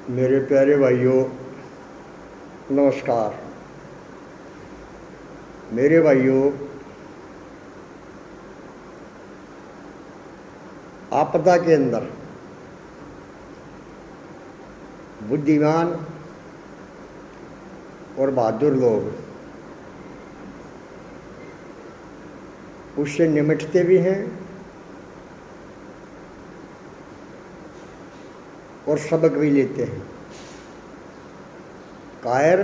मेरे प्यारे भाइयों, नमस्कार। मेरे भाइयों, आपदा के अंदर बुद्धिमान और बहादुर लोग उससे निमटते भी हैं और सबक भी लेते हैं। कायर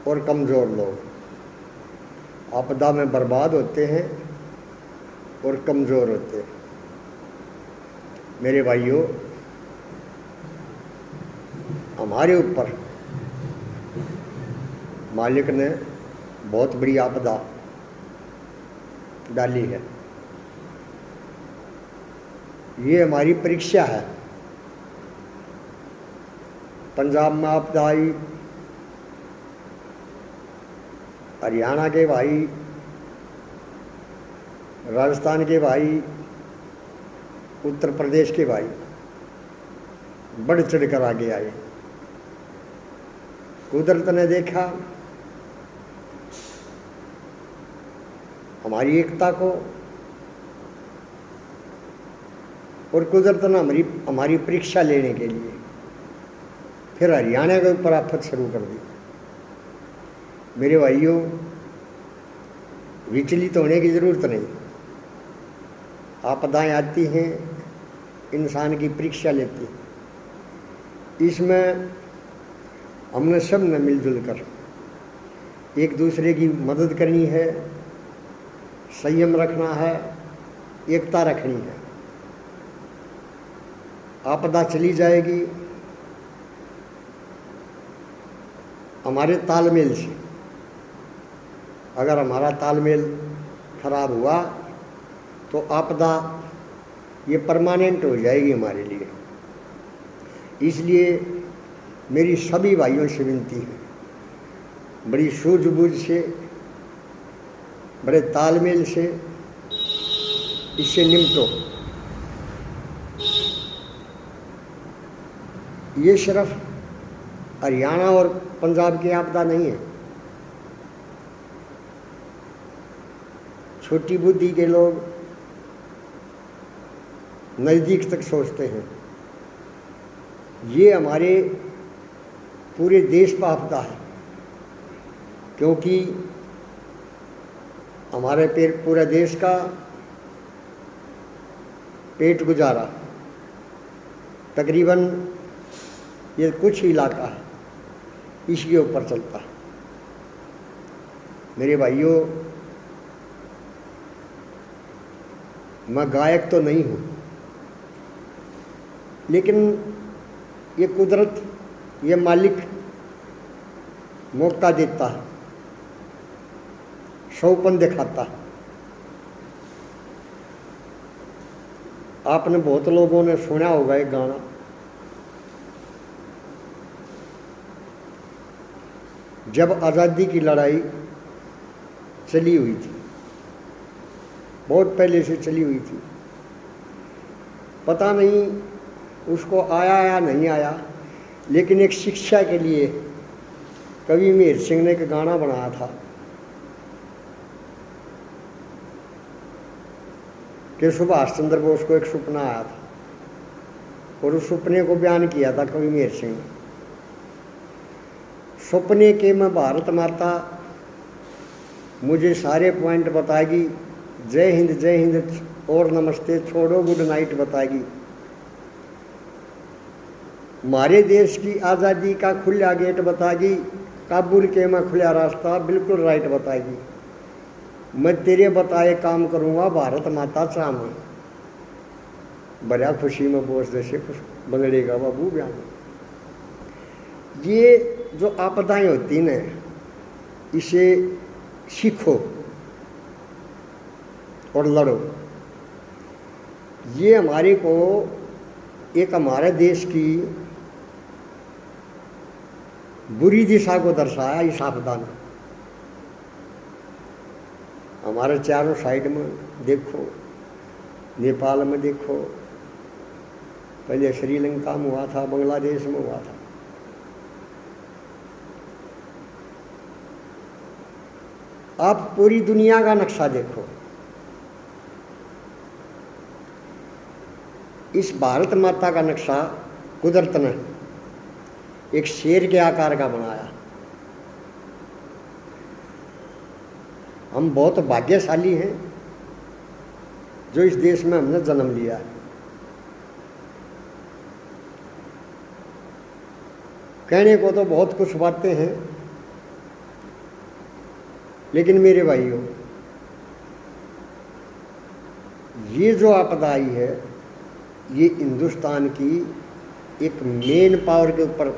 और कमज़ोर लोग आपदा में बर्बाद होते हैं और कमज़ोर होते हैं। मेरे भाइयों, हमारे ऊपर मालिक ने बहुत बड़ी आपदा डाली है। ये हमारी परीक्षा है। पंजाब में आपदा आई, हरियाणा के भाई, राजस्थान के भाई, उत्तर प्रदेश के भाई बढ़ चढ़ कर आगे आए। कुदरत ने देखा हमारी एकता को और कुदरत ने हमारी परीक्षा लेने के लिए फिर हरियाणा के ऊपर आफत शुरू कर दी। मेरे भाइयों, विचलित होने की ज़रूरत नहीं। आपदाएं आती हैं, इंसान की परीक्षा लेती हैं। इसमें हमने सब ने मिलजुल कर एक दूसरे की मदद करनी है, संयम रखना है, एकता रखनी है। आपदा चली जाएगी हमारे तालमेल से। अगर हमारा तालमेल खराब हुआ तो आपदा ये परमानेंट हो जाएगी हमारे लिए। इसलिए मेरी सभी भाइयों से विनती है, बड़ी सूझबूझ से, बड़े तालमेल से इससे निपटो। ये सिर्फ हरियाणा और पंजाब की आपदा नहीं है। छोटी बुद्धि के लोग नज़दीक तक सोचते हैं। ये हमारे पूरे देश पर आपदा है, क्योंकि हमारे पूरे देश का पेट गुजारा तकरीबन ये कुछ इलाका है, इसके ऊपर चलता है। मेरे भाइयों, मैं गायक तो नहीं हूँ, लेकिन ये कुदरत, ये मालिक मौका देता है, शौपन दिखाता है। आपने बहुत लोगों ने सुना होगा एक गाना, जब आज़ादी की लड़ाई चली हुई थी, बहुत पहले से चली हुई थी, पता नहीं उसको आया या नहीं आया, लेकिन एक शिक्षा के लिए कवि मेहर सिंह ने एक गाना बनाया था कि सुभाष चंद्र बोस को एक सपना आया था और उस सपने को बयान किया था कवि मेहर सिंह ने। सपने के में भारत माता मुझे सारे पॉइंट बताएगी, जय हिंद और नमस्ते, छोड़ो गुड नाइट बताएगी। हमारे देश की आज़ादी का खुला गेट बताएगी, काबुल के में खुला रास्ता बिल्कुल राइट बताएगी। मैं तेरे बताए काम करूँगा, भारत माता चाहूँ। बड़ा खुशी में बोस जैसे बंगड़ेगा बाबू बयान। ये जो आपदाएं होती न, इसे सीखो और लड़ो। ये हमारे को एक हमारे देश की बुरी दिशा को दर्शाया इस आपदा ने। हमारे चारों साइड में देखो, नेपाल में देखो, पहले श्रीलंका में हुआ था, बांग्लादेश में हुआ था। आप पूरी दुनिया का नक्शा देखो, इस भारत माता का नक्शा कुदरत ने एक शेर के आकार का बनाया। हम बहुत भाग्यशाली हैं जो इस देश में हमने जन्म लिया है। कहने को तो बहुत कुछ बातें हैं, लेकिन मेरे भाइयों, ये जो आपदा आई है, ये हिंदुस्तान की एक मेन पावर के ऊपर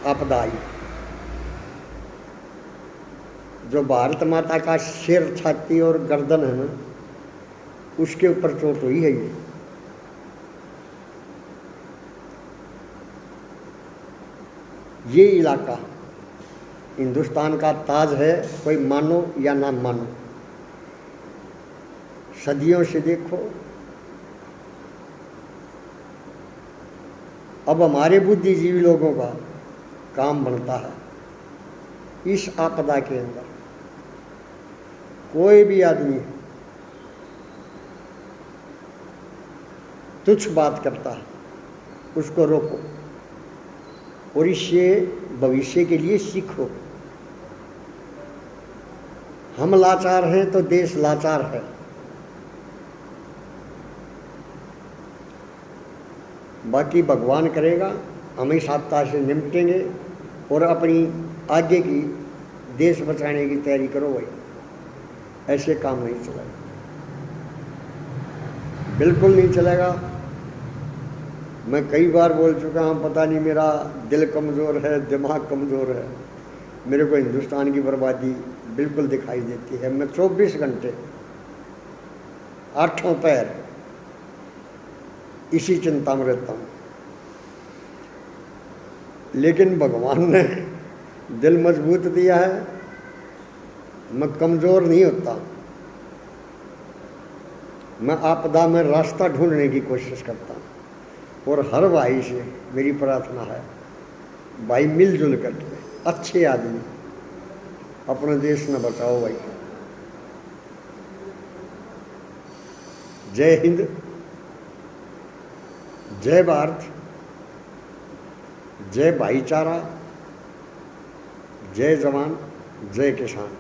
आपदा आई। जो भारत माता का सिर, छाती और गर्दन है ना, उसके ऊपर चोट हुई है। ये इलाका हिंदुस्तान का ताज है, कोई मानो या ना मानो। सदियों से देखो, अब हमारे बुद्धिजीवी लोगों का काम बनता है इस आपदा के अंदर कोई भी आदमी तुच्छ बात करता है, उसको रोको और इससे भविष्य के लिए सीखो। हम लाचार हैं तो देश लाचार है। बाकी भगवान करेगा, हम इस आपदा से निपटेंगे और अपनी आगे की देश बचाने की तैयारी करो भाई। ऐसे काम नहीं चलेगा, बिल्कुल नहीं चलेगा। मैं कई बार बोल चुका हूँ, पता नहीं मेरा दिल कमज़ोर है, दिमाग कमज़ोर है, मेरे को हिंदुस्तान की बर्बादी बिल्कुल दिखाई देती है। मैं 24 घंटे 8 पैर इसी चिंता में रहता हूँ, लेकिन भगवान ने दिल मजबूत दिया है, मैं कमज़ोर नहीं होता। मैं आपदा में रास्ता ढूंढने की कोशिश करता हूँ और हर भाई से मेरी प्रार्थना है, भाई मिलजुल करके अच्छे आदमी अपने देश में बचाओ भाई। जय हिंद, जय भारत, जय भाईचारा, जय जवान, जय किसान।